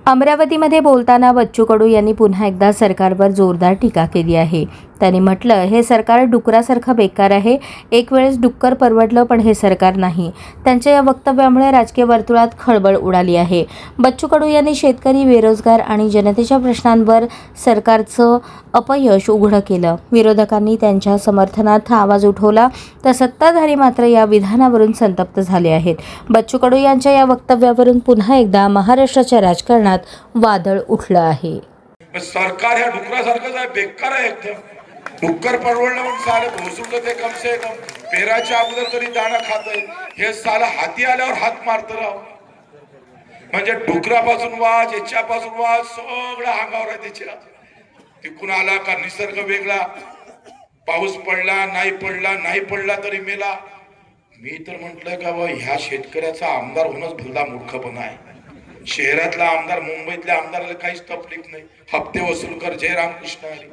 अमरावतीमध्ये बोलताना बच्चू कडू यांनी पुन्हा एकदा सरकारवर जोरदार टीका केली आहे। त्यांनी म्हटलं, हे सरकार डुकरासारखं बेकार आहे। एक वेळेस डुक्कर परवडलं, पण हे सरकार नाही। त्यांच्या या वक्तव्यामुळे राजकीय वर्तुळात खळबळ उडाली आहे। बच्चू कडू यांनी शेतकरी, बेरोजगार आणि जनतेच्या प्रश्नांवर सरकारचं अपयश उघड केलं। विरोधकांनी त्यांच्या समर्थनार्थ आवाज उठवला, तर सत्ताधारी मात्र या विधानावरून संतप्त झाले आहेत। बच्चू कडू यांच्या या वक्तव्यावरून पुन्हा एकदा महाराष्ट्राच्या राजकारणात वादळ उठलं आहे। सरकार ह्या डुकरासारखंच आहे, बेकार आहे एकदम। डुक्कर परवडलं म्हणून साले भोसून ते कम से कम पेराच्या अगोदर तरी दाणा खातंय, हे साला हाती आल्यावर हात मारत राव। म्हणजे डुकरापासून वाज, याच्यापासून वाज, सगळं अंगावर आहे त्याच्या। तिकून आला का निसर्ग वेगळा, पाऊस पडला नाही पडला तरी मेला। मी तर म्हंटल का बा, ह्या शेतकऱ्याचा आमदार होणंच भलता मूर्खपणा आहे। शहरातला आमदार, मुंबईतल्या आमदाराला काहीच तकलीफ नाही, हप्ते वसूल कर, जय रामकृष्ण हरी।